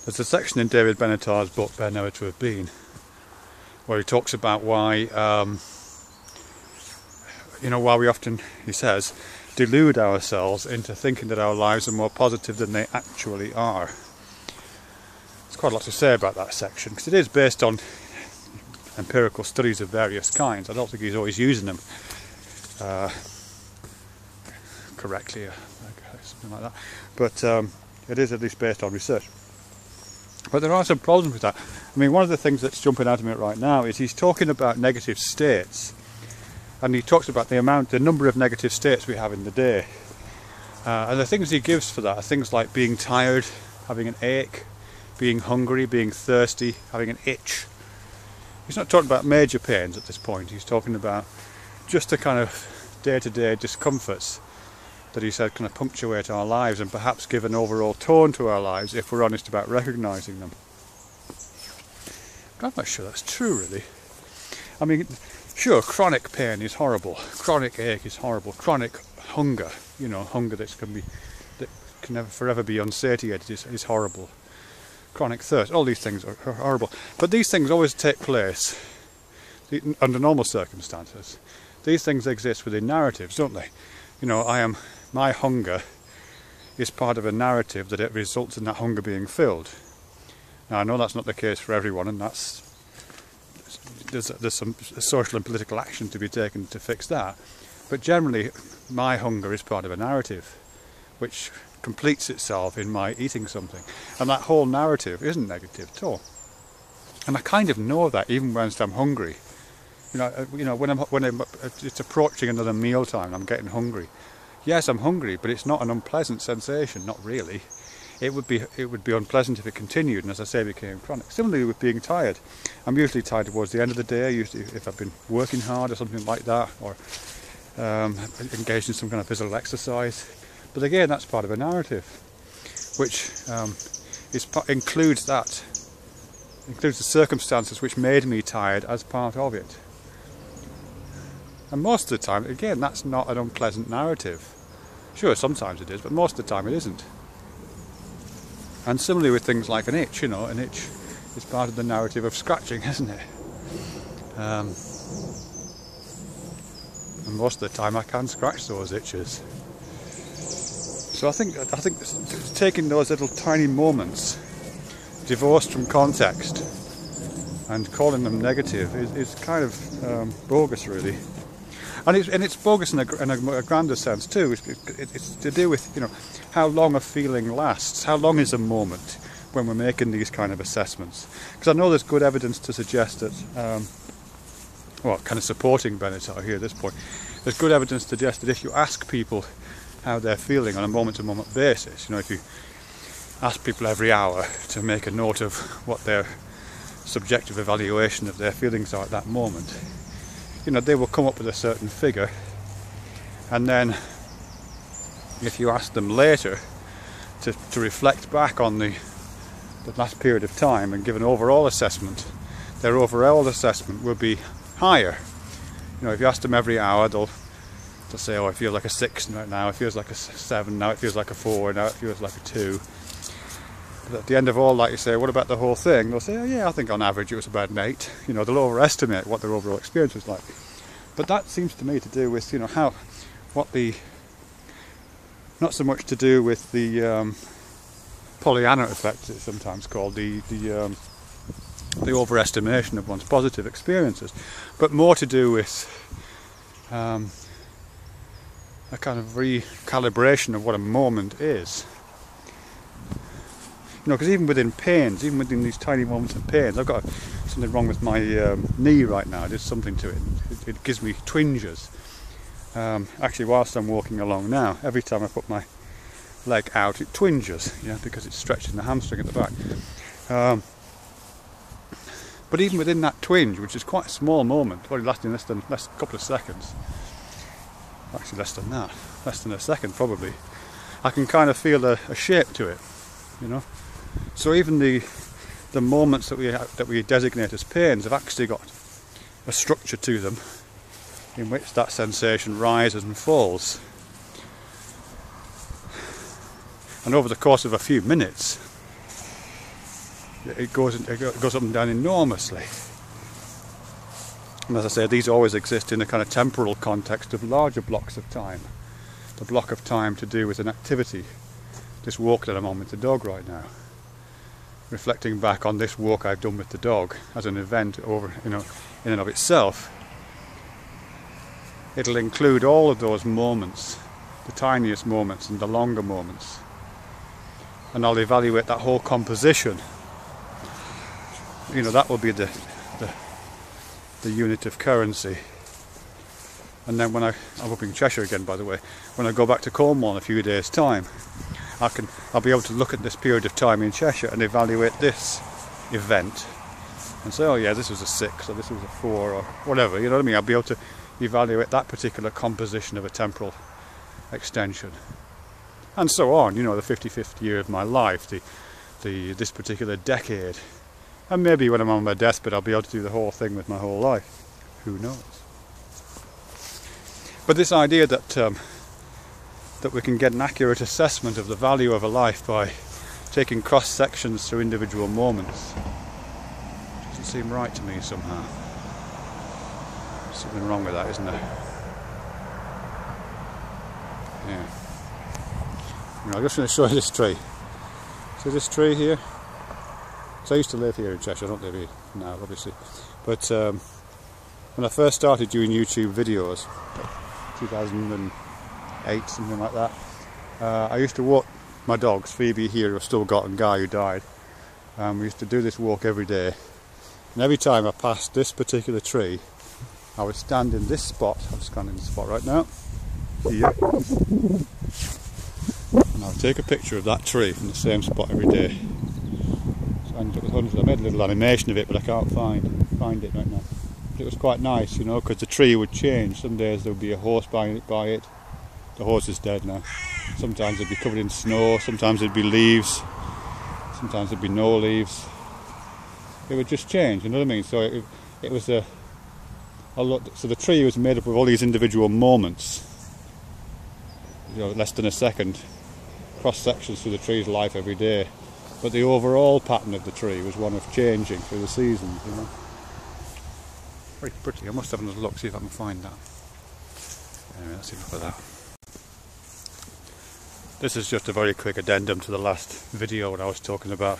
There's a section in David Benatar's book, Bear Never to Have Been, where he talks about why, why we often, he says, delude ourselves into thinking that our lives are more positive than they actually are. There's quite a lot to say about that section, because it is based on empirical studies of various kinds. I don't think he's always using them correctly, something like that, but it is at least based on research. But there are some problems with that. I mean, one of the things that's jumping out of me right now is he's talking about negative states, and he talks about the number of negative states we have in the day, and the things he gives for that are things like being tired, having an ache, being hungry, being thirsty, having an itch. He's not talking about major pains at this point. He's talking about just the kind of day-to-day discomforts that he said kind of punctuate our lives and perhaps give an overall tone to our lives if we're honest about recognising them. I'm not sure that's true, really. I mean, sure, chronic pain is horrible, chronic ache is horrible, chronic hunger, hunger that can never forever be unsatiated is horrible. Chronic thirst, all these things are horrible. But these things always take place under normal circumstances. These things exist within narratives, don't they? My hunger is part of a narrative that it results in that hunger being filled. Now, I know that's not the case for everyone, and there's some social and political action to be taken to fix that. But generally, my hunger is part of a narrative, which completes itself in my eating something. And that whole narrative isn't negative at all. And I kind of know that even when I'm hungry. When it's approaching another meal time, I'm getting hungry. Yes, I'm hungry, but it's not an unpleasant sensation, not really. It would be unpleasant if it continued, and as I say, became chronic. Similarly with being tired. I'm usually tired towards the end of the day, usually if I've been working hard or something like that, or engaged in some kind of physical exercise. But again, that's part of a narrative, which includes the circumstances which made me tired as part of it. And most of the time, again, that's not an unpleasant narrative. Sure, sometimes it is, but most of the time it isn't. And similarly with things like an itch, an itch is part of the narrative of scratching, isn't it? And most of the time I can scratch those itches. So I think taking those little tiny moments, divorced from context, and calling them negative is kind of bogus, really. And it's bogus in a grander sense too. It's to do with how long a feeling lasts. How long is a moment when we're making these kind of assessments? Because I know there's good evidence to suggest that, kind of supporting Benatar here at this point. There's good evidence to suggest that if you ask people how they're feeling on a moment-to-moment basis, if you ask people every hour to make a note of what their subjective evaluation of their feelings are at that moment, they will come up with a certain figure, and then if you ask them later to reflect back on the last period of time and give an overall assessment, their overall assessment will be higher. If you ask them every hour, they'll say, oh, I feel like a 6 right now, it feels like a 7, now it feels like a 4, now it feels like a 2. But at the end of all that, you say, what about the whole thing? They'll say, oh yeah, I think on average it was about an 8. They'll overestimate what their overall experience was like. But that seems to me to do with, not so much to do with the Pollyanna effect, it's sometimes called, the overestimation of one's positive experiences, but more to do with a kind of recalibration of what a moment is. Because even within pains, even within these tiny moments of pains, I've got something wrong with my knee right now. There's something to it. It gives me twinges. Actually, whilst I'm walking along now, every time I put my leg out, it twinges, because it's stretching the hamstring at the back. But even within that twinge, which is quite a small moment, probably lasting less than a couple of seconds, actually less than that, less than a second probably, I can kind of feel a shape to it, So even the moments that we designate as pains have actually got a structure to them, in which that sensation rises and falls. And over the course of a few minutes, it goes up and down enormously. And as I say, these always exist in a kind of temporal context of larger blocks of time. The block of time to do with an activity. This walk that I'm on with the dog right now. Reflecting back on this walk I've done with the dog as an event over, in and of itself, it'll include all of those moments, the tiniest moments and the longer moments. And I'll evaluate that whole composition. That will be the unit of currency. And then I'm up in Cheshire again, by the way, when I go back to Cornwall in a few days' time, I'll be able to look at this period of time in Cheshire and evaluate this event and say, oh yeah, this was a 6 or this was a 4 or whatever, you know what I mean? I'll be able to evaluate that particular composition of a temporal extension. And so on, the 55th year of my life, this particular decade. And maybe when I'm on my deathbed I'll be able to do the whole thing with my whole life. Who knows? But this idea that we can get an accurate assessment of the value of a life by taking cross sections through individual moments doesn't seem right to me somehow. There's something wrong with that, isn't there? Yeah. I'm just going to show you this tree. See this tree here? So I used to live here in Cheshire. I don't live here now, obviously. But when I first started doing YouTube videos, 2008, something like that, I used to walk my dogs, Phoebe here, who I've still got, and Guy, who died. We used to do this walk every day. And every time I passed this particular tree, I would stand in this spot. I'm standing in this spot right now, here. And I would take a picture of that tree from the same spot every day. So I made a little animation of it, but I can't find it right now. It was quite nice, because the tree would change. Some days there would be a horse by it. The horse is dead now. Sometimes it'd be covered in snow, sometimes it'd be leaves, sometimes there'd be no leaves. It would just change, you know what I mean? So it was so the tree was made up of all these individual moments, less than a second, cross sections through the tree's life every day. But the overall pattern of the tree was one of changing through the seasons, Very pretty. I must have another look, see if I can find that. Anyway, that's enough of that. This is just a very quick addendum to the last video when I was talking about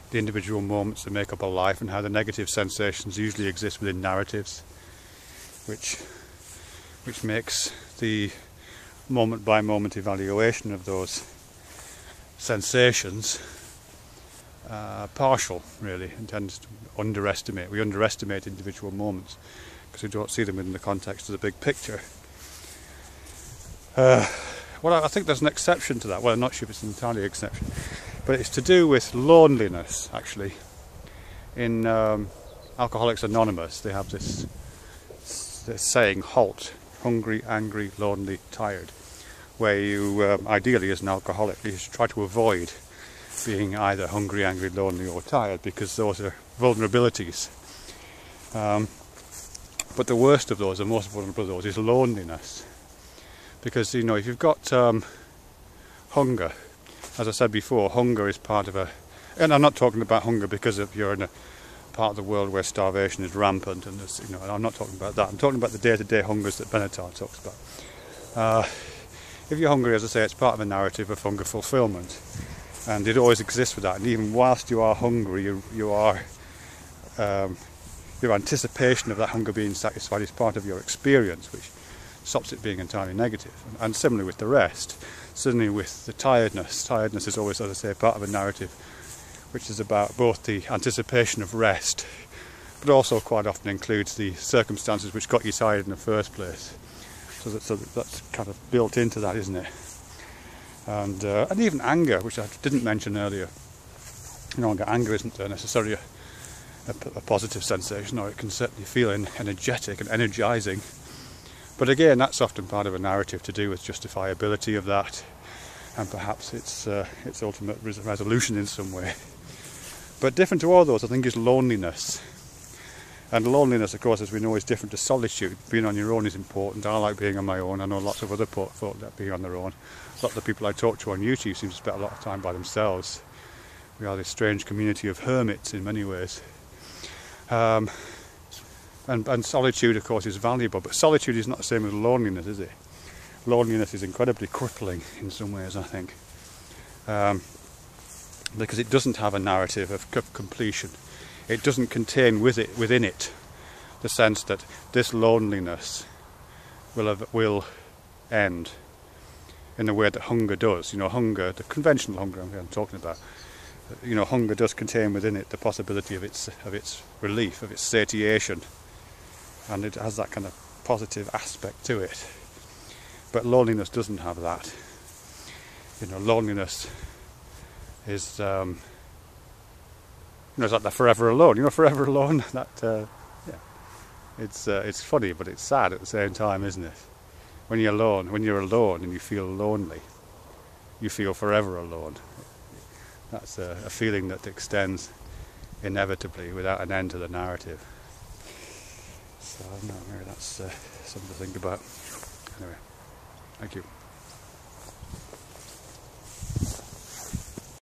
the individual moments that make up a life and how the negative sensations usually exist within narratives, which makes the moment by moment evaluation of those sensations partial, really, and tends to underestimate. We underestimate individual moments because we don't see them within the context of the big picture. Well, I think there's an exception to that. Well, I'm not sure if it's entirely an exception, but it's to do with loneliness, actually. In Alcoholics Anonymous, they have this saying, HALT, hungry, angry, lonely, tired, where you, ideally as an alcoholic, you should try to avoid being either hungry, angry, lonely or tired, because those are vulnerabilities. But the worst of those, the most vulnerable of those, is loneliness. Because, if you've got hunger, as I said before, hunger is part of and I'm not talking about hunger because you're in a part of the world where starvation is rampant, and I'm not talking about that. I'm talking about the day-to-day hungers that Benatar talks about. If you're hungry, as I say, it's part of a narrative of hunger fulfillment, and it always exists with that. And even whilst you are hungry, your anticipation of that hunger being satisfied is part of your experience, which stops it being entirely negative. And similarly with the rest, certainly with the tiredness. Tiredness is always, as I say, part of a narrative which is about both the anticipation of rest, but also quite often includes the circumstances which got you tired in the first place. So that's kind of built into that, isn't it? And even anger, which I didn't mention earlier. Anger isn't necessarily a positive sensation, or it can certainly feel energetic and energising. But again, that's often part of a narrative to do with justifiability of that, and perhaps its ultimate resolution in some way. But different to all those, I think, is loneliness. And loneliness, of course, as we know, is different to solitude. Being on your own is important. I like being on my own. I know lots of other folk that being on their own. A lot of the people I talk to on YouTube seem to spend a lot of time by themselves. We are this strange community of hermits in many ways. And solitude, of course, is valuable, but solitude is not the same as loneliness, is it? Loneliness is incredibly crippling in some ways, I think, because it doesn't have a narrative of completion. It doesn't contain within it the sense that this loneliness will end in the way that hunger does. You know, hunger, the conventional hunger I'm talking about, you know, hunger does contain within it the possibility of its relief, of its satiation, and it has that kind of positive aspect to it. But loneliness doesn't have that. You know, loneliness is, you know, it's like the forever alone. You know, forever alone. That, yeah, it's funny, but it's sad at the same time, isn't it? When you're alone and you feel lonely, you feel forever alone. That's a feeling that extends inevitably without an end to the narrative. So I don't know, maybe that's something to think about. Anyway, thank you.